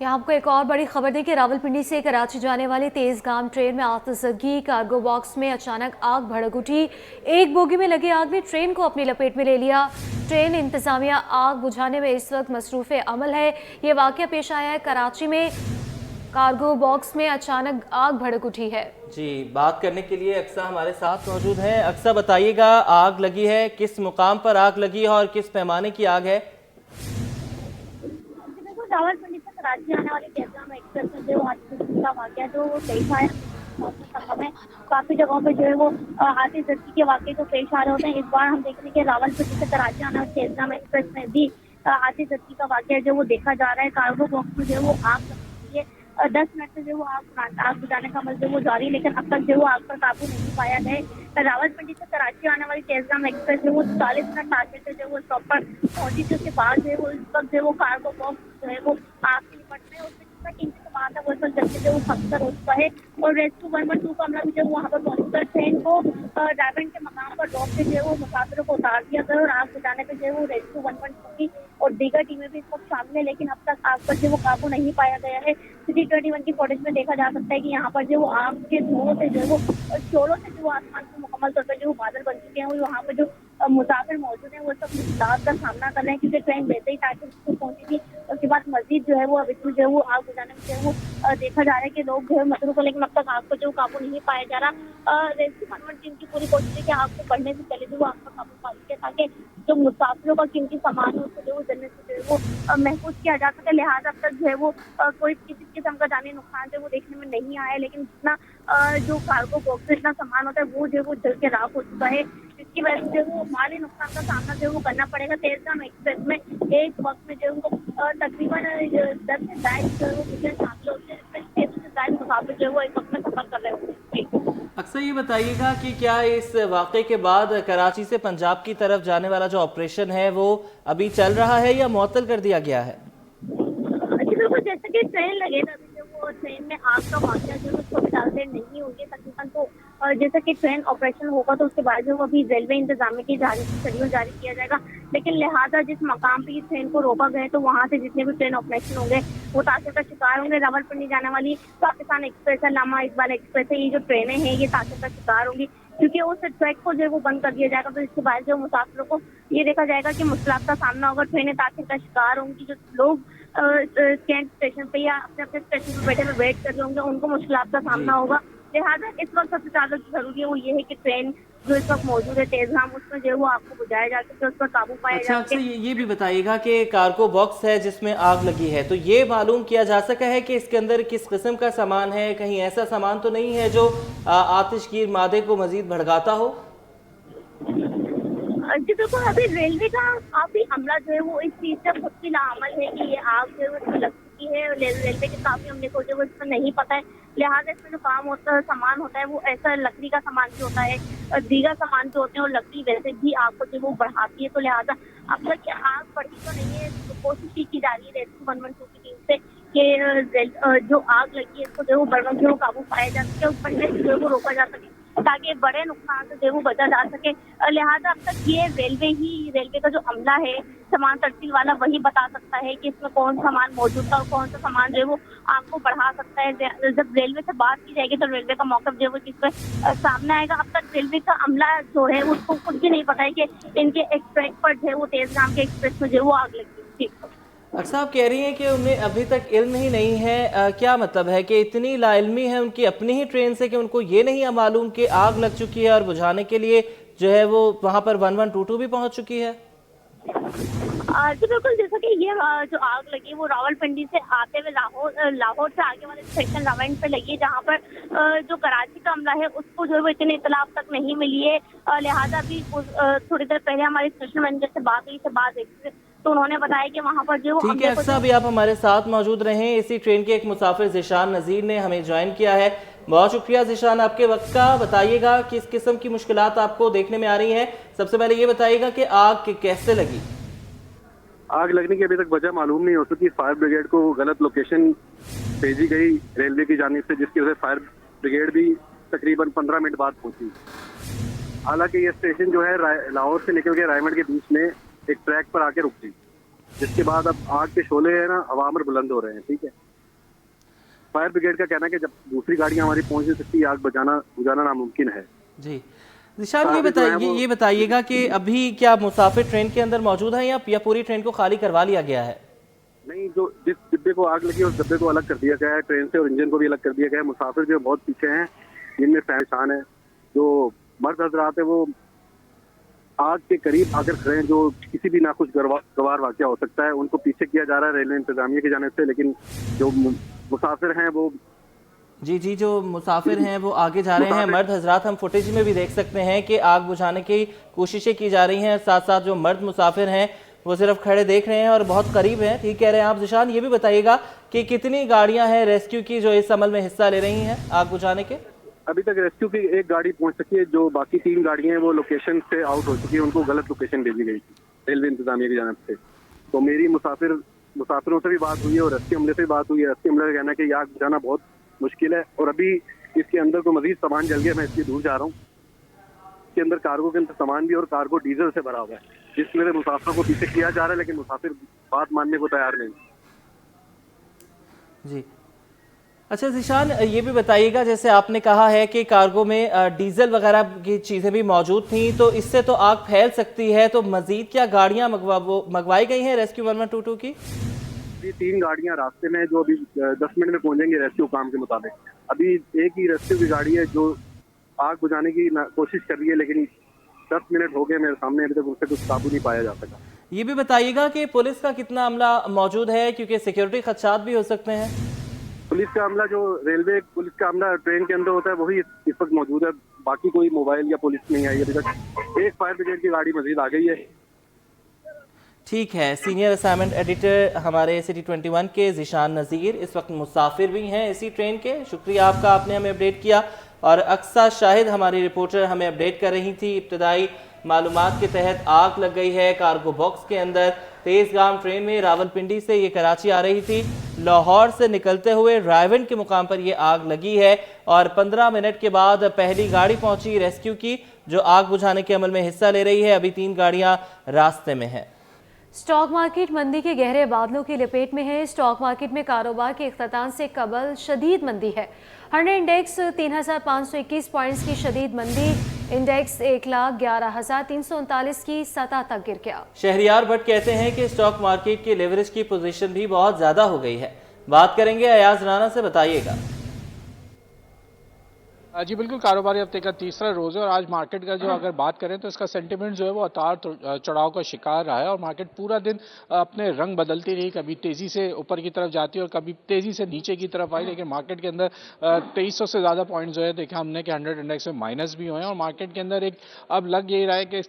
यहाँ आपको एक और बड़ी खबर दी कि रावलपिंडी से कराची जाने वाली तेजगाम ट्रेन में आतिशबाजी, कार्गो बॉक्स में अचानक आग भड़क उठी। एक बोगी में लगी आग ने ट्रेन को अपनी लपेट में ले लिया। ट्रेन इंतजामिया आग बुझाने में इस वक्त मसरूफ अमल है। ये वाकया पेश आया है कराची में, कार्गो बॉक्स में अचानक आग भड़क उठी है। जी, बात करने के लिए अक्सा हमारे साथ मौजूद हैं। अक्सा, बताइएगा, आग लगी है, किस मुकाम पर आग लगी है और किस पैमाने की आग है? रावलपिंडी से कराची आने वाली तेजगाम एक्सप्रेस में जो आतिशबाजी का वाकया जो पेश आया है, काफी जगहों पे जो है वो आतिशबाजी के वाकये जो पेश आ रहे होते हैं। इस बार हम देख रहे हैं कि रावलपिंडी से कराची आने वाली तेजगाम एक्सप्रेस में भी आतिशबाजी का वाकया जो वो देखा जा रहा है। कार्गो बॉक्स में जो है वो आग लगी है। 10 मिनट से जो वो आग बुझाने का अमल जो वो जारी, लेकिन अब तक जो वो आग पर काबू नहीं पाया गया। रावलपिंडी से कराची आने वाली तेजगाम एक्सप्रेस जो वो 40 मिनट टारगेट से जो वो स्टॉप पर पहुंची थी। उसके बाद जो है वो इस वक्त जो वो कार्गो बॉक्स जो है वो आग के निपट में उसमें जितना कीमती सामान था वो इस वक्त जल्दी से वो खपकर हो चुका है। और रेस्क्यू 112 का अमला भी जो वहाँ पर पहुंचकर ट्रेन को ड्राइवर के मकाम पर ड्रॉप के जो है वो मुसाफिरों को उतार दिया गया और आग बुझाने पे जो है वो रेस्क्यू 112 की और दीगर टीमें भी इस वक्त शामिल है, लेकिन अब तक आग पर जो वो काबू नहीं पाया गया है। CCTV 21 की फुटेज में देखा जा सकता है कि यहाँ पर जो वो आग के धुओं से जो है वो शोरों से जो आसमान को मुकम्मल तौर पर जो बादल बन चुके हैं, वहाँ पर जो मुसाफिर मौजूद हैं वो सब मुश्किलात का सामना कर रहे हैं, क्योंकि ट्रेन वैसे ही टाइम से पहुंची थी। उसके बाद मस्जिद जो है वो अभी जो है वो आग बुझाने में जो है वो देखा जा रहा है कि लोग जो है मसरूफ है, लेकिन अब तक आग को जो काबू नहीं पाया जा रहा। रेस्क्यू 112 टीम की पूरी कोशिश है कि आग को बढ़ने से पहले जो वो आग पर काबू पा सके, ताकि जो मुसाफिरों का कीमती सामान है उसको जो वो जलने से जो है वो महफूज किया जा सके। लिहाजा अब तक जो है वो कोई किसी किस्म का जानी नुकसान जो वो देखने में नहीं आया है, लेकिन जितना जो कार्गो बॉक्स में इतना सामान होता है वो जो है वो जल के राख हो चुका है, जिसकी वजह से जो वो माली नुकसान का सामना जो है वो करना पड़ेगा। तेजगाम एक्सप्रेस में एक वक्त में जो है वो तकरीबन 10 से 22 जो है वो टिकट शामिल होते हैं, इसमें 6 से 22 मुसाफिर जो है वो एक वक्त में सफर कर रहे होते हैं। अक्सर ये बताइएगा कि क्या इस वाक़े के बाद कराची से पंजाब की तरफ जाने वाला जो ऑपरेशन है वो अभी चल रहा है या मुअत्तल कर दिया गया है? जी बिल्कुल, जैसे कि ट्रेन लगेगा अभी जो वो ट्रेन में आग का वाकया जो है थोड़ी ज़्यादा देर नहीं होगी तकरीबन, तो जैसे कि ट्रेन ऑपरेशन होगा तो उसके बाद जो अभी रेलवे इंतजामिया की शेड्यूल जारी किया जाएगा। लेकिन लिहाजा जिस मकाम पे इस ट्रेन को रोका गया तो वहाँ से जितने भी ट्रेन ऑपरेशन होंगे वो ताक़िब का शिकार होंगे। रावलपिंडी जाने वाली पाकिस्तान एक्सप्रेस है, लामा इकबाल एक्सप्रेस है, ये जो ट्रेनें हैं ये ताक़िब का शिकार होंगी, क्योंकि उस ट्रैक को जो है वो बंद कर दिया जाएगा। तो इसके बाद जो मुसाफिरों को ये देखा जाएगा कि मुश्किलात का सामना होगा, ट्रेनें ताक़िब का शिकार होंगी। जो लोग कैंट स्टेशन पे या अपने अपने स्टेशन पे बैठे हुए वेट कर रहे होंगे उनको मुश्किलात का सामना होगा। लिहाजा इस वक्त सबसे ज्यादा जरूरी है वो ये है कि ट्रेन जो इस वक्त मौजूद है तेजगाम, उसमें जो है वो आपको बुझाया जा सके, उस पर काबू पाया अच्छा, जा अक्सर सके। ये भी बताइएगा कि कार्गो बॉक्स है जिसमें आग लगी है, तो ये मालूम किया जा सका है कि इसके अंदर किस किस्म का सामान है? कहीं ऐसा सामान तो नहीं है जो आतिशगीर मादे को मजीद भड़काता हो? जी बिल्कुल, अभी रेलवे का काफी अमला जो है वो इस चीज से खुद की लाअमल है कि ये आग जो है वो इसमें लग चुकी है। रेलवे के काफी अमले को जो है वो इसमें नहीं पता है, लिहाजा इसमें जो काम होता है सामान होता है वो ऐसा लकड़ी का सामान भी होता है, दीगर सामान जो होते हैं और लकड़ी वैसे भी आग को जो वो बढ़ाती है। तो लिहाजा अब तक आग बढ़ी तो नहीं है, तो कोशिश की जा रही है रेस्क्यू 112 की टीम से कि जो आग लगी है इसको जो है वो बढ़ने से काबू पाया जा सके, उस बढ़ने से जो है वो रोका जा सके, ताकि बड़े नुकसान से जो है वो बचा जा सके। लिहाजा अब तक ये रेलवे का जो अमला है सामान तड़सील वाला वही बता सकता है कि इसमें कौन सामान मौजूद था और कौन सा सामान जो है वो आग को बढ़ा सकता है। जब रेलवे से बात की जाएगी तो रेलवे का मौक़िफ़ जो है वो जिस पर सामने आएगा। अब तक रेलवे का अमला जो है उसको कुछ भी नहीं पता है कि इनके एक्सप्रेस पर जो है वो तेजगाम के एक्सप्रेस में जो है वो आग लगी। अक्सर आप कह रही हैं कि उन्हें अभी तक इल्म ही नहीं है, क्या मतलब है कि इतनी लाइल्मी है उनकी अपनी ही ट्रेन से कि उनको ये नहीं मालूम कि आग लग चुकी है और बुझाने के लिए जो है वो वहाँ पर 1122 भी पहुँच चुकी है? जी बिल्कुल, जैसा कि ये जो आग लगी वो रावलपिंडी से आते हुए लाहौर से आगे वाले सेक्शन रावंड पे लगी है, जहाँ पर जो कराची का अमला है उसको जो है वो इतनी इतला अब तक नहीं मिली है। लिहाजा भी थोड़ी देर पहले हमारे स्टेशन मैनेजर से बात हुई तो उन्होंने बताया कि वहाँ पर जो ठीक है अक्सर, अभी आप हमारे साथ मौजूद रहें। इसी ट्रेन के एक मुसाफिर ज़िशान नज़ीर ने हमें ज्वाइन किया है। बहुत शुक्रिया ज़िशान आपके वक्त का। बताइएगा किस किस्म की मुश्किलात आपको देखने में आ रही हैं। सबसे पहले ये बताइएगा कि आग कैसे लगी? आग लगने की अभी तक वजह मालूम नहीं हो सकी। फायर ब्रिगेड को गलत लोकेशन भेजी गई रेलवे की जानिब से, जिसकी वजह से फायर ब्रिगेड भी तकरीबन 15 मिनट बाद पहुंची। हालांकि ये स्टेशन जो है लाहौर से निकल के रायमंड के बीच में एक ट्रैक पर आके रुक गई। जिसके बाद अब आग के शोले है ना हवा में बुलंद हो रहे हैं। ठीक है, फायर ब्रिगेड का कहना है कि जब दूसरी गाड़ियां हमारी पहुंच नहीं सकती, आग बुझाना नामुमकिन है। जी निशान, ये बताइएगा कि अभी क्या मुसाफिर ट्रेन के अंदर मौजूद है या पूरी ट्रेन को खाली करवा लिया गया है? नहीं, जो जिस डिब्बे को आग लगी है उस डिब्बे को अलग कर दिया गया है ट्रेन से, और इंजन को भी अलग कर दिया गया है। मुसाफिर जो बहुत पीछे हैं, जिनमें पहचान है, जो मर्द हजरात है वो आग के करीब आकर खड़े हैं, जो किसी भी नाखुश गवार वाकया हो सकता है, उनको पीछे किया जा रहा है रेलवे इंतजामिया की जानिब से। लेकिन जो मुसाफिर हैं वो जी, जो मुसाफिर हैं वो आगे जा रहे हैं। मर्द हजरात हम फुटेज में भी देख सकते हैं कि आग बुझाने की कोशिशें की जा रही हैं, साथ साथ जो मर्द मुसाफिर हैं वो सिर्फ खड़े देख रहे हैं और बहुत करीब हैं। ठीक कह रहे हैं आप जिशान। ये भी बताइएगा कि कितनी गाड़ियां हैं रेस्क्यू की जो इस अमल में हिस्सा ले रही हैं आग बुझाने के? अभी तक रेस्क्यू की एक गाड़ी पहुंच सकी है, जो बाकी 3 गाड़ियां हैं वो लोकेशन से आउट हो चुकी है, उनको गलत लोकेशन भेजी गई थी रेलवे इंतजामिया की जानिब से। तो मेरी मुसाफिरों से भी बात हुई है और रेस्क्यू अमले से भी बात हुई है। रेस्क्यू अमले का कहना है कि आग बुझाना बहुत मुश्किल है और अभी इसके अंदर को मजीद सामान जल गया, मैं इसलिए दूर जा रहा हूँ। इसके अंदर कार्गो के अंदर सामान भी और कार्गो डीजल से भरा हुआ है, जिस मेरे मुसाफिरों को पीछे किया जा रहा है, लेकिन मुसाफिर बात मानने को तैयार नहीं। जी अच्छा जिशान, ये भी बताइएगा जैसे आपने कहा है कि कार्गो में डीजल वगैरह की चीज़ें भी मौजूद थी, तो इससे तो आग फैल सकती है, तो मजीद क्या गाड़ियां मंगवाई गई हैं रेस्क्यू 1122 की? 3 गाड़ियां रास्ते में, जो अभी 10 मिनट में पहुंचेंगे रेस्क्यू काम के मुताबिक। अभी एक ही रेस्क्यू की गाड़ी है जो आग बुझाने की कोशिश कर रही है, लेकिन 10 मिनट हो गए मेरे सामने, अभी तक उससे कुछ काबू नहीं पाया जा सका। ये भी बताइएगा कि पुलिस का कितना अमला मौजूद है, क्योंकि सिक्योरिटी खदशात भी हो सकते हैं। पुलिस का अमला, जो रेलवे पुलिस का अमला ट्रेन के अंदर होता है, वही इस वक्त मौजूद है। बाकी कोई मोबाइल या पुलिस नहीं आई अभी तक। एक फायर ब्रिगेड की गाड़ी मजीद आ गई है। ठीक है, सीनियर असाइनमेंट एडिटर हमारे सिटी 21 के जिशान नज़ीर इस वक्त मुसाफिर भी हैं इसी ट्रेन के। शुक्रिया आपका, आपने हमें अपडेट किया। और अक्सा शाहिद हमारी रिपोर्टर हमें अपडेट कर रही थी। इब्तदाई मालूमात के तहत आग लग गई है कार्गो बॉक्स के अंदर। तेज़गाम ट्रेन में रावलपिंडी से ये कराची आ रही थी। लाहौर से निकलते हुए रायवन के मुकाम पर ये आग लगी है और 15 मिनट के बाद पहली गाड़ी पहुंची रेस्क्यू की, जो आग बुझाने के अमल में हिस्सा ले रही है। अभी 3 गाड़ियां रास्ते में हैं। स्टॉक मार्केट मंदी के गहरे बादलों की लपेट में है। स्टॉक मार्केट में कारोबार के इख्तिताम से कबल शदीद मंदी है। हंड्रेड इंडेक्स 3,521 पॉइंट्स की शदीद मंदी, इंडेक्स 1,11,339 की सतह तक गिर गया। शहरियार भट्ट कहते हैं कि स्टॉक मार्केट की लेवरेज की पोजीशन भी बहुत ज्यादा हो गई है। बात करेंगे अयाज राना से, बताइएगा। जी बिल्कुल, कारोबारी हफ्ते का तीसरा रोज़ है और आज मार्केट का जो अगर बात करें तो इसका सेंटीमेंट जो है वो उतार चढ़ाव का शिकार रहा है और मार्केट पूरा दिन अपने रंग बदलती रही। कभी तेज़ी से ऊपर की तरफ जाती है और कभी तेज़ी से नीचे की तरफ आई, लेकिन मार्केट के अंदर 2300 से ज़्यादा पॉइंट जो है देखा हमने कि 100 इंडेक्स में माइनस भी हुए हैं और मार्केट के अंदर एक अब लग यही रहा है कि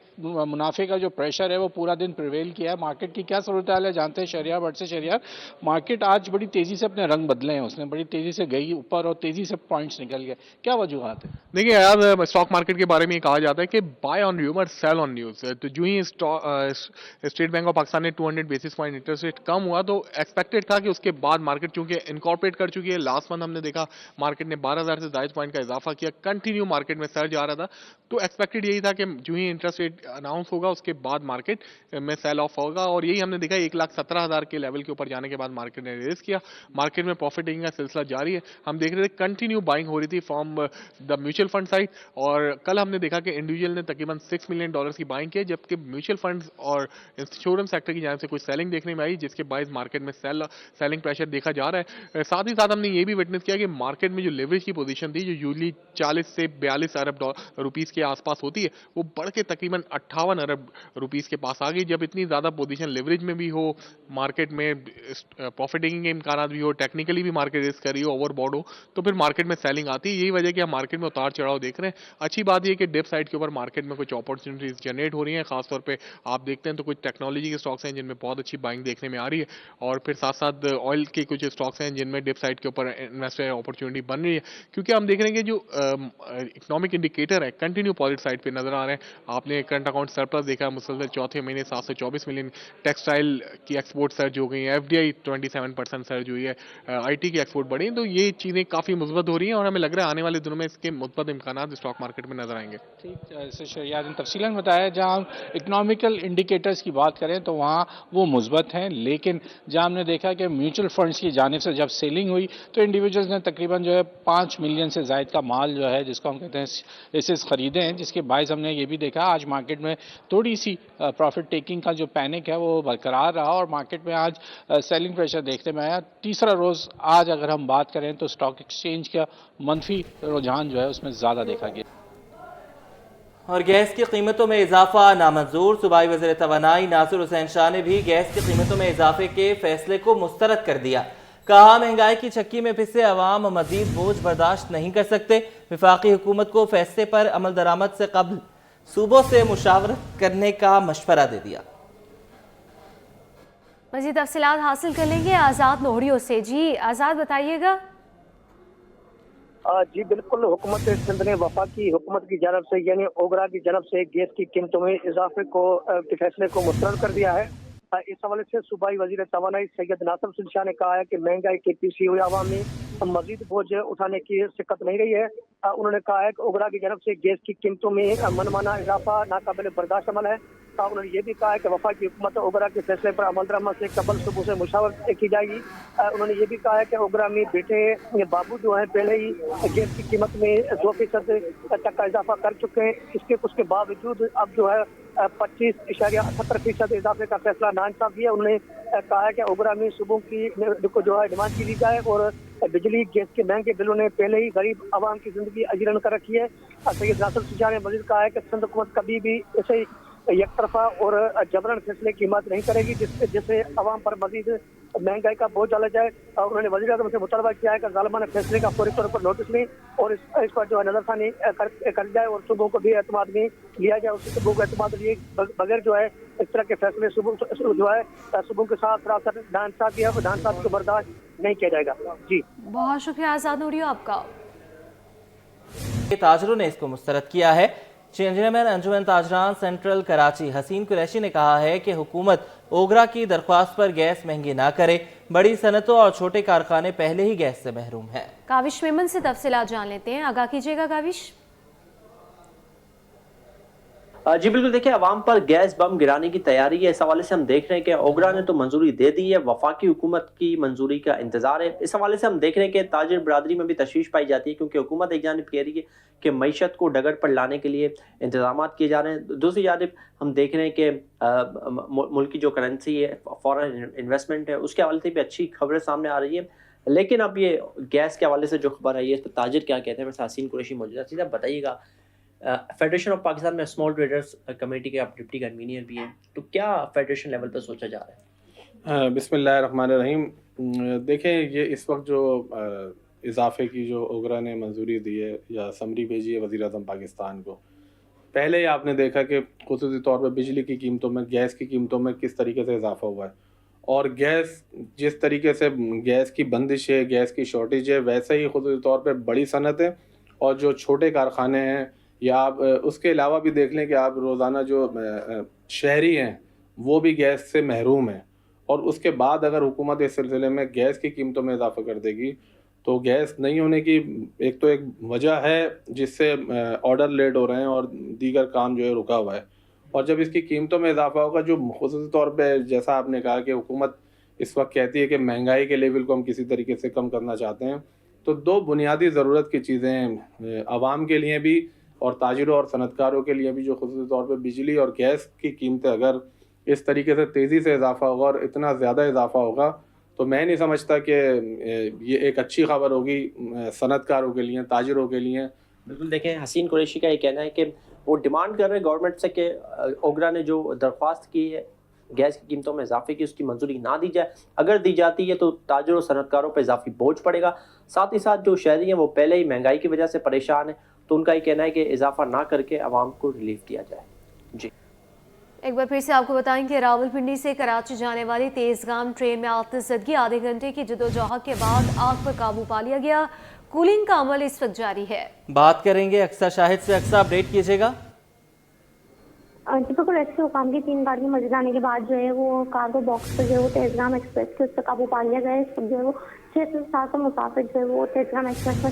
मुनाफे का जो प्रेशर है वो पूरा दिन प्रिवेल किया है। मार्केट की क्या सूरत हाल है जानते हैं शहरियार भट्ट से। शहरियार, मार्केट आज बड़ी तेज़ी से अपने रंग बदले हैं, उसने बड़ी तेज़ी से गई ऊपर और तेज़ी से पॉइंट्स निकल गए, क्या वजूहत है? देखिए यार, स्टॉक मार्केट के बारे में कहा जाता है कि buy on rumour sell on news. तो जो ही स्टेट बैंक ऑफ पाकिस्तान ने 200 बेसिस पॉइंट इंटरेस्ट रेट कम हुआ तो एक्सपेक्टेड था कि उसके बाद मार्केट चूंकि इनकॉर्पोरेट कर चुकी है। लास्ट मंथ हमने देखा मार्केट ने 12,000 से ज्यादा पॉइंट का इजाफा किया, कंटिन्यू मार्केट में सर्ज आ रहा था। तो एक्सपेक्टेड यही था कि जो ही इंटरेस्ट रेट अनाउंस होगा उसके बाद मार्केट में सेल ऑफ होगा और यही हमने देखा। 1,17,000 के लेवल के ऊपर जाने के बाद मार्केट ने रेस किया। मार्केट में प्रॉफिट टेकिंग का सिलसिला जारी है। हम देख रहे थे कंटिन्यू बाइंग हो रही थी from the mutual fund side और कल हमने देखा कि इंडिविजुअल ने तकरीबन $6 मिलियन की बाइंग की, जबकि म्यूचुअल फंड्स और इंश्योरेंस सेक्टर की जानिब से कुछ सेलिंग देखने में आई, जिसके बायस मार्केट में सेलिंग प्रेशर देखा जा रहा है। साथ ही साथ हमने ये भी विटनेस किया कि मार्केट में जो लेवरेज की पोजीशन थी, जो यूजली 40 से 42 अरब रुपीस के आसपास होती है, वो बढ़ के तकरीबन 58 अरब रुपीस के पास आ गई। जब इतनी ज्यादा पोजीशन लेवरेज में भी हो, मार्केट में प्रॉफिट टेकिंग के इम्कान भी हो, टेक्निकली भी मार्केट रिस्क कर रही हो, ओवरबॉड हो, तो फिर मार्केट में सेलिंग आती है। यही वजह कि हम मार्केट में उतार चढ़ाव देख रहे हैं। अच्छी बात यह कि डिप साइड के ऊपर मार्केट में कुछ अपॉर्चुनिटीज जनरेट हो रही हैं। खासतौर पे आप देखते हैं तो कुछ टेक्नोलॉजी के स्टॉक्स हैं जिनमें बहुत अच्छी बाइंग देखने में आ रही है और फिर साथ साथ ऑयल के कुछ स्टॉक्स हैं जिनमें डिप साइड के ऊपर इन्वेस्टर अपॉर्चुनिटी बन रही है, क्योंकि हम देख रहे हैं कि जो इकोनॉमिक इंडिकेटर है कंटिन्यू पॉजिटिव साइड पे नजर आ रहे हैं। आपने करंट अकाउंट सरप्लस देखा मुसलसल चौथे महीने 724 मिलियन। टेक्सटाइल की एक्सपोर्ट सर्ज हो गई है, एफडीआई 27% सर्ज हुई है, आईटी की एक्सपोर्ट बढ़ी है। तो ये चीजें काफी मुस्बत हो रही हैं और हमें लग रहा है आने वाले दिनों में में इसके मुस्बत इम्कानात स्टॉक मार्केट में नजर आएंगे? ठीक, जैसे शहरियार ने तफसीलन बताया, जहाँ हम इकोनॉमिकल इंडिकेटर्स की बात करें तो वहाँ वो मुस्बत हैं, लेकिन जहाँ हमने देखा कि म्यूचुअल फंड्स की जानिब से जब सेलिंग हुई तो इंडिविजुअल्स ने तकरीबन जो है 5 मिलियन से ज़ायद का माल जो है जिसको हम कहते हैं एसेस खरीदे हैं, जिसके बायस हमने ये भी देखा आज मार्केट में थोड़ी सी प्रॉफिट टेकिंग का जो पैनिक है वो बरकरार रहा और मार्केट में आज सेलिंग प्रेशर देखने में आया। तीसरा रोज़ आज अगर हम बात करें तो स्टॉक एक्सचेंज का मनफी रुझान जो है उसमें ज़्यादा देखा गया। और गैस की कीमतों में इजाफा नामंजूर। सूबाई वज़ीर तवानाई नासिर हुसैन शाह ने भी गैस की कीमतों में इजाफे के फैसले को मुस्तरद कर दिया। कहा, महंगाई की चक्की में फिसे अवाम मजीद बोझ बर्दाश्त नहीं कर सकते। वफाकी हुकूमत को फैसले पर अमल दरामद से कबल सूबों से मुशावरत करने का मशवरा दे दिया। मज़ीद तफसीलात हासिल कर लेंगे आज़ाद नोहरियों से। जी आज़ाद, बताइएगा। जी बिल्कुल, हुकूमत सिंध ने वफाकी हुकूमत की जानब से यानी ओगरा की जानब से गैस की कीमतों में इजाफे के फैसले को मुस्तरद कर दिया है। इस हवाले से सूबाई वजीर तवानाई सैयद नासिर हुसैन शाह ने कहा है कि महंगाई के पीछे हुए आवाम में मजीद बोझ उठाने की शिक्कत नहीं रही है। उन्होंने कहा है कि ओगरा की जानब से गैस की कीमतों में मनमाना इजाफा नाकाबिल बर्दाश्त अमल है। उन्होंने ये भी कहा है कि वफाकी हुकूमत ओगरा के फैसले पर अमल दरामद से कबल सुबह से मुशावरत की जाएगी। उन्होंने ये भी कहा है कि ओगरा में बेटे बाबू जो है पहले ही गैस की कीमत में 2% तक का इजाफा कर चुके हैं। उसके बावजूद अब जो है 25.78% इजाफे का फैसला नाइंसाफ दिया। उन्होंने कहा है कि ओगरा में सुबह की जो है डिमांड की जाए और बिजली गैस के महंगे बिलों ने पहले ही गरीब आवाम की जिंदगी अजीरन कर रखी है। सैयद नासिर हुसैन शाह ने मजीद कहा है कि सिंध हुकूमत कभी भी ऐसे एक तरफा और जबरन फैसले की हिमायत नहीं करेगी जिससे आवाम पर मजीद महंगाई का बोझ डाला जाए। उन्होंने वज़ीर आज़म से मुतालबा किया है कि ज़ालिमाना फैसले का फौरी तौर पर नोटिस लें और इस पर जो है नजरसानी कर जाए और सूबों को भी एतमाद में लिया जाए। उसके सूबों को एतमाद लिए बगैर जो है इस तरह के फैसले जो है सूबों के साथ सरासर नाइंसाफी को बर्दाश्त नहीं किया जाएगा। जी बहुत शुक्रिया आज़ाद नोहरियों आपका। ताजरों ने इसको मुस्तरद किया है। चेयरमैन अंजुमन ताजरान सेंट्रल कराची हसीन कुरैशी ने कहा है कि हुकूमत ओगरा की दरख्वास्त पर गैस महंगी ना करे। बड़ी सनतों और छोटे कारखाने पहले ही गैस से महरूम हैं। काविश मेमन से तफसीलात जान लेते हैं, आगाह कीजिएगा काविश। जी बिल्कुल, देखिए अवाम पर गैस बम गिराने की तैयारी है। इस हवाले से हम देख रहे हैं कि ओगरा ने तो मंजूरी दे दी है, वफाकी हुकूमत की मंजूरी का इंतजार है। इस हवाले से हम देख रहे हैं कि ताजिर बरादरी में भी तशवीश पाई जाती है क्योंकि हुकूमत एक जानिब कह रही है कि मईशत को डगर पर लाने के लिए इंतजाम किए जा रहे हैं। दूसरी जानिब हम देख रहे हैं कि मुल्क की जो करेंसी है, फॉरेन इन्वेस्टमेंट है, उसके हवाले से भी अच्छी खबरें सामने आ रही है। लेकिन अब ये गैस के हवाले से जो खबर आई है इस पर ताजिर क्या कहते हैं, मैं हसीन कुरैशी मौजूद है। सीधा बताइएगा, फेडरेशन ऑफ पाकिस्तान में स्मॉल ट्रेडर्स कमेटी के आप डिप्टी कन्वीनियर भी हैं, तो क्या फेडरेशन लेवल पर सोचा जा रहा है? बिस्मिल्लाहिर्रहमानिर्रहीम। देखें, ये इस वक्त जो इजाफे की जो ओगरा ने मंजूरी दी है या समरी भेजी है वज़ीर आज़म पाकिस्तान को, पहले ही आपने देखा कि खुसूसी तौर पर बिजली की कीमतों में, गैस की कीमतों में किस तरीके से इजाफा हुआ है और गैस जिस तरीके से गैस की बंदिश है, गैस की शॉर्टेज है, वैसे ही खुसूसी तौर पर बड़ी सनतें और जो छोटे कारखाने हैं या आप उसके अलावा भी देख लें कि आप रोज़ाना जो शहरी हैं वो भी गैस से महरूम हैं। और उसके बाद अगर हुकूमत इस सिलसिले में गैस की कीमतों में इजाफा कर देगी तो गैस नहीं होने की एक वजह है जिससे ऑर्डर लेट हो रहे हैं और दीगर काम जो है रुका हुआ है। और जब इसकी कीमतों में इजाफा होगा, जो खुसूसी तौर पे जैसा आपने कहा कि हुकूमत इस वक्त कहती है कि महंगाई के लेवल को हम किसी तरीके से कम करना चाहते हैं, तो दो बुनियादी ज़रूरत की चीज़ें आवाम के लिए भी और ताजिरों और सनतकारों के लिए भी, जो खुसूसी तौर पे बिजली और गैस की कीमतें अगर इस तरीके से तेज़ी से इजाफा होगा और इतना ज़्यादा इजाफा होगा तो मैं नहीं समझता कि ये एक अच्छी खबर होगी सनतकारों के लिए, ताजिरों के लिए। बिल्कुल, देखें हसीन कुरैशी का ये कहना है कि वो डिमांड कर रहे हैं गवर्नमेंट से कि ओगरा ने जो दरख्वास्त की है गैस की कीमतों में इजाफे की, उसकी मंजूरी ना दी जाए। अगर दी जाती है तो ताजिरों और सनतकारों पर इजाफी बोझ पड़ेगा। साथ ही साथ जो शहरी हैं वो पहले ही महंगाई की वजह से परेशान है, तो उनका ये कहना है कि इजाफा ना करके आवाम को रिलीफ दिया जाए। जी एक बार फिर से आपको बताएं कि रावलपिंडी से कराची जाने वाली तेजगाम ट्रेन में आतिशबाजी आधे घंटे की जदोजहद के बाद आग पर काबू पा लिया गया। कूलिंग का अमल इस वक्त जारी है। बात करेंगे अक्सा शाहिद से। अक्सा, अपडेट कीजिएगा। बिल्कुल, ऐसे हुकाम की 3 गाड़ियां मौजूद आने के बाद जो है वो कार्गो बॉक्स पर जो है वो तेजगाम एक्सप्रेस के उस पर काबू पा लिया गया है। इस वक्त जो है वो 6 से 7 मुसाफिर जो है वो तेजगाम एक्सप्रेस में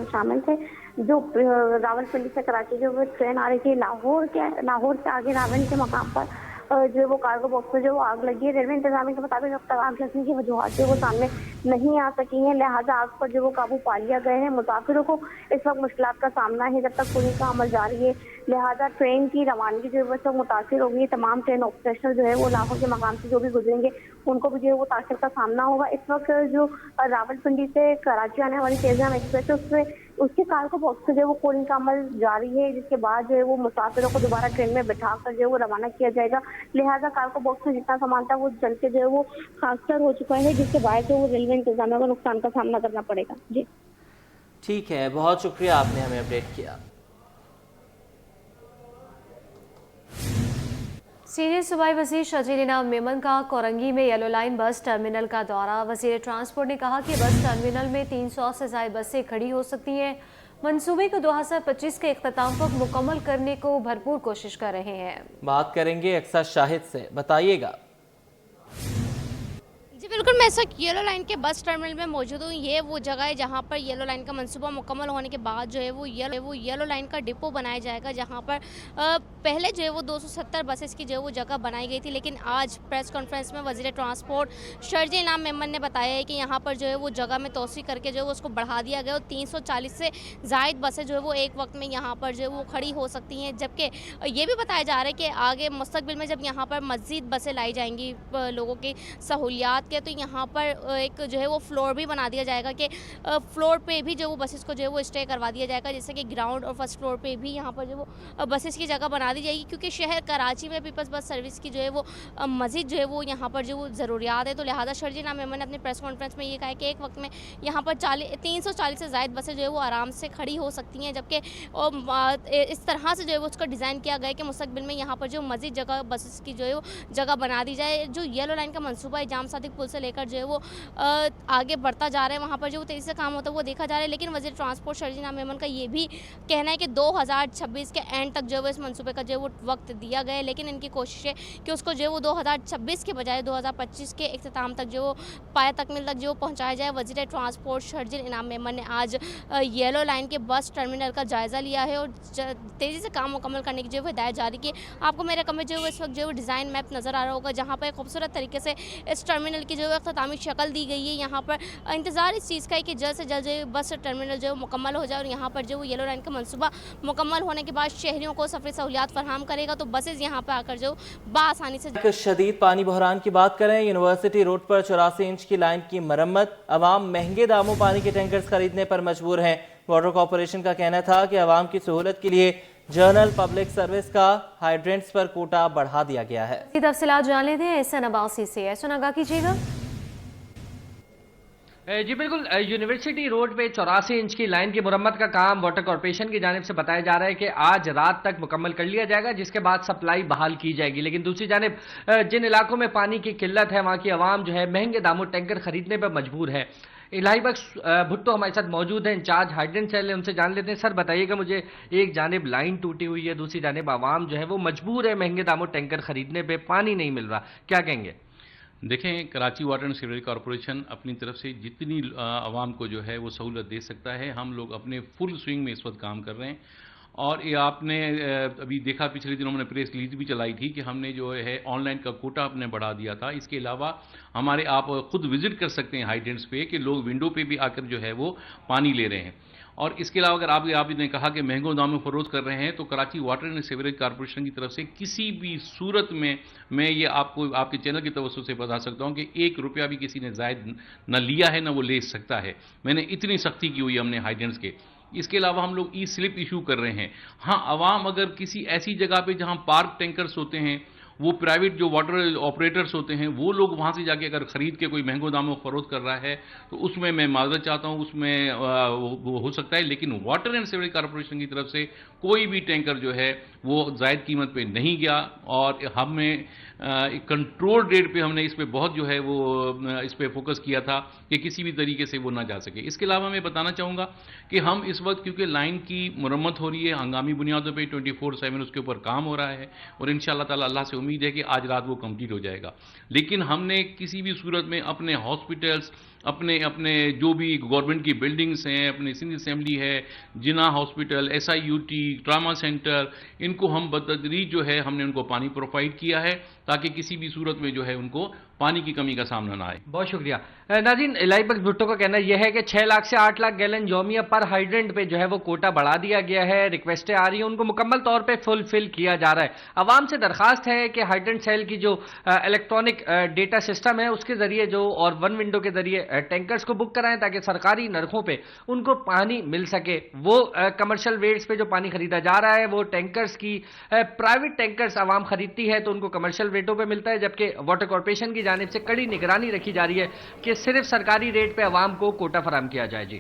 शामिल थे। जो रावलपिंडी से कराची जो वो ट्रेन आ रही थी, लाहौर से आगे रावल के मकाम पर जो है वो कार्गो बॉक्स में जो आग लगी है। रेलवे इंतजामिया के मुताबिक अब तक आग लगने की वजूहत जो वो सामने नहीं आ सकी हैं, लिहाजा आग पर जो वो काबू पा लिया गए हैं। मुसाफिरों को इस वक्त मुश्किलात का सामना है जब तक पूरी का अमल जारी है, लिहाजा ट्रेन की रवानगी जो है वो सब मुतासर होगी। तमाम ट्रेन ऑपरेशनल जो है वो लाहौर के मकाम से जो भी गुजरेंगे उनको भी जो है वो तासर का सामना होगा। इस वक्त जो रावलपिंडी से कराची आने वाली तेजगाम एक्सप्रेस है उसमें उसके कार्गो बॉक्स से जो है वो कूलिंग का अमल जारी है, जिसके बाद जो है वो मुसाफिरों को दोबारा ट्रेन में बिठा कर जो है वो रवाना किया जाएगा। लिहाजा कार्गो बॉक्स में जितना सामान था वो जल के जो है वो खासतर हो चुका है, जिसके बाद जो वो रेलवे इंतजामिया को नुकसान का सामना करना पड़ेगा। जी ठीक है, बहुत शुक्रिया, आपने हमें अपडेट किया। सीनियर सूबाई वज़ीर शजील इनाम मेमन का कोरंगी में येलो लाइन बस टर्मिनल का दौरा। वज़ीर ट्रांसपोर्ट ने कहा कि बस टर्मिनल में 300 से ज़ायद बसें खड़ी हो सकती हैं। मंसूबे को 2025 के इख्तिताम तक मुकम्मल करने को भरपूर कोशिश कर रहे हैं। बात करेंगे अक्सर शाहिद से, बताइएगा। जी बिल्कुल, मैं इस वक्त येलो लाइन के बस टर्मिनल में मौजूद हूँ। ये वो जगह है जहाँ पर येलो लाइन का मंसूबा मुकम्मल होने के बाद जो है वो येलो लाइन का डिपो बनाया जाएगा, जहाँ पर पहले जो है वो 270 बसेस की जो है वो जगह बनाई गई थी, लेकिन आज प्रेस कॉन्फ्रेंस में वज़ीर ट्रांसपोर्ट शजील इनाम मेमन ने बताया है कि यहाँ पर जो है वो जगह में तोसी करके जो है उसको बढ़ा दिया गया और 340 से ज़ायद बसें जो है वो एक वक्त में यहाँ पर जो है वो खड़ी हो सकती हैं। जबकि ये भी बताया जा रहा है कि आगे मुस्तकबिल में जब यहाँ पर मज़ीद बसें लाई जाएंगी लोगों की सहूलियात के, तो यहाँ पर एक जो है वो फ्लोर भी बना दिया जाएगा कि फ्लोर पे भी जो वो बसेस को जो है वो स्टे करवा दिया जाएगा, जैसे कि ग्राउंड और फर्स्ट फ्लोर पे भी यहाँ पर जो वो बसेस की जगह बना दी जाएगी, क्योंकि शहर कराची में पीपल्स बस सर्विस की जो है वो मज़ीद जो है वो यहाँ पर जो वो ज़रूरियात है। तो लिहाजा शजील इनाम मेमन ने अपने प्रेस कॉन्फ्रेंस में ये कहा है कि एक वक्त में यहाँ पर 340 से ज़ायद बसें जो है वो आराम से खड़ी हो सकती हैं, जबकि इस तरह से जो है वो उसका डिज़ाइन किया गया है कि मुस्तकबिल में यहाँ पर जो मज़ीद जगह बसेस की जो है वो जगह बना दी जाए। जो येलो लाइन का मनसूबा है जाम सादिक पुल से लेकर जो है वो आगे बढ़ता जा रहा है, वहाँ पर जो तेज़ी से काम होता है वो देखा जा रहा है। लेकिन वज़ीर ट्रांसपोर्ट शजील इनाम मेमन का ये भी कहना है कि 2026 के एंड तक जो है इस मनसूबे का जो है वो वक्त दिया गया है, लेकिन इनकी कोशिश है कि उसको जो है वो 2026 के बजाय 2025 के इख्तिताम तक जो पाया तकमील तक जो पहुँचाया जाए। वज़ीर ट्रांसपोर्ट शजील इनाम मेमन ने आज येलो लाइन के बस टर्मिनल का जायज़ा लिया है और तेज़ी से काम मुकम्मल करने की जो है हिदायत जारी की। आपको मेरे कमरे जो है इस वक्त जो है डिज़ाइन मैप नज़र आ रहा होगा, जहाँ पर खूबसूरत तरीके से इस टर्मिनल की जो है इख्तितामी शक्ल दी गई है। यहाँ पर इंतज़ार इस चीज़ का है कि जल्द से जल्द जो बस टर्मिनल जो मुकम्मल हो जाए और यहाँ पर जो वो येलो लाइन का मनसूबा मुकम्मल होने के बाद शहरियों को सफरी सहूलियात फराहम करेगा, तो बसेज यहाँ पर आकर जो बआसानी से शदीद पानी बहरान की बात करें, यूनिवर्सिटी रोड पर 84 इंच की लाइन की मरम्मत, अवाम महंगे दामों पानी के टैंकर्स खरीदने पर मजबूर हैं। वाटर कॉरपोरेशन का कहना था कि अवाम की सहूलत के लिए जर्नल पब्लिक सर्विस का हाइड्रेंट्स पर कोटा बढ़ा दिया गया है। तफसीलात जान लेते हैं एहसन अब्बासी से। एहसन आगाह कीजिएगा। जी बिल्कुल, यूनिवर्सिटी रोड पे 84 इंच की लाइन की मुरम्मत का काम वाटर कॉर्पोरेशन की जानिब से बताया जा रहा है कि आज रात तक मुकम्मल कर लिया जाएगा, जिसके बाद सप्लाई बहाल की जाएगी। लेकिन दूसरी जानिब जिन इलाकों में पानी की किल्लत है वहाँ की आवाम जो है महंगे दामों टैंकर खरीदने पर मजबूर है। इलाही बख्श भुट्टो हमारे साथ मौजूद है, इंचार्ज हाइड्रेंट सेल है, उनसे जान लेते हैं। सर बताइएगा मुझे, एक जानिब लाइन टूटी हुई है, दूसरी जानिब आवाम जो है वो मजबूर है महंगे दामों टैंकर खरीदने पे, पानी नहीं मिल रहा, क्या कहेंगे? देखें, Karachi water and sewerage corporation अपनी तरफ से जितनी आवाम को जो है वो सहूलत दे सकता है, हम लोग अपने फुल स्विंग में इस वक्त काम कर रहे हैं। और ये आपने अभी देखा, पिछले दिनों हमने प्रेस रिलीज भी चलाई थी कि हमने जो है ऑनलाइन का कोटा अपने बढ़ा दिया था। इसके अलावा हमारे आप खुद विजिट कर सकते हैं हाइड्रेंट्स पे कि लोग विंडो पे भी आकर जो है वो पानी ले रहे हैं। और इसके अलावा अगर आपने कहा कि महंगों दामों फरोख्त कर रहे हैं, तो Karachi water and sewerage corporation की तरफ से किसी भी सूरत में मैं ये आपको आपके चैनल की तवज्जो से बता सकता हूँ कि 1 रुपया भी किसी ने जायद न लिया है न वो ले सकता है। मैंने इतनी सख्ती की हुई है हमने हाइड्रेंट्स के। इसके अलावा हम लोग ई स्लिप इशू कर रहे हैं। हाँ, आवाम अगर किसी ऐसी जगह पे जहाँ पार्क टैंकर्स होते हैं, वो प्राइवेट जो वाटर ऑपरेटर्स होते हैं, वो लोग वहाँ से जाके अगर ख़रीद के कोई महंगों दामों फरोख्त कर रहा है, तो उसमें मैं माजरत चाहता हूँ, उसमें वो हो सकता है। लेकिन वाटर एंड सीवरेज कॉरपोरेशन की तरफ से कोई भी टैंकर जो है वो जायद कीमत पे नहीं गया। और हमें कंट्रोल रेट पे हमने इस पे बहुत जो है वो इस पे फोकस किया था कि किसी भी तरीके से वो ना जा सके। इसके अलावा मैं बताना चाहूँगा कि हम इस वक्त क्योंकि लाइन की मुरम्मत हो रही है हंगामी बुनियादों पे 24/7 उसके ऊपर काम हो रहा है और इंशाअल्लाह ताला अल्लाह से उम्मीद है कि आज रात वो कंप्लीट हो जाएगा। लेकिन हमने किसी भी सूरत में अपने हॉस्पिटल्स, अपने अपने जो भी गवर्नमेंट की बिल्डिंग्स हैं, अपने सिंध असेंबली है, जिना हॉस्पिटल, SIUT, ट्रामा सेंटर, इनको हम बतदरीज जो है हमने उनको पानी प्रोवाइड किया है ताकि किसी भी सूरत में जो है उनको पानी की कमी का सामना ना आए। बहुत शुक्रिया नाज़रीन। इलाही बख्श भुट्टो का कहना यह है कि 6 लाख से 8 लाख गैलन यौमिया पर हाइड्रेंट पे जो है वो कोटा बढ़ा दिया गया है। रिक्वेस्टें आ रही हैं, उनको मुकम्मल तौर पे फुलफिल किया जा रहा है। आवाम से दरखास्त है कि हाइड्रेंट सेल की जो इलेक्ट्रॉनिक डेटा सिस्टम है उसके जरिए जो और वन विंडो के जरिए टैंकर्स को बुक कराएं ताकि सरकारी नरखों पे उनको पानी मिल सके। वो कमर्शियल रेट्स पे जो पानी खरीदा जा रहा है वो टैंकर्स की प्राइवेट टैंकर्स आवाम खरीदती है तो उनको कमर्शियल रेटों पे मिलता है, जबकि वाटर कॉर्पोरेशन की जानिब से कड़ी निगरानी रखी जा रही है कि सिर्फ सरकारी रेट पे आवाम को कोटा फराहम किया जाए। जी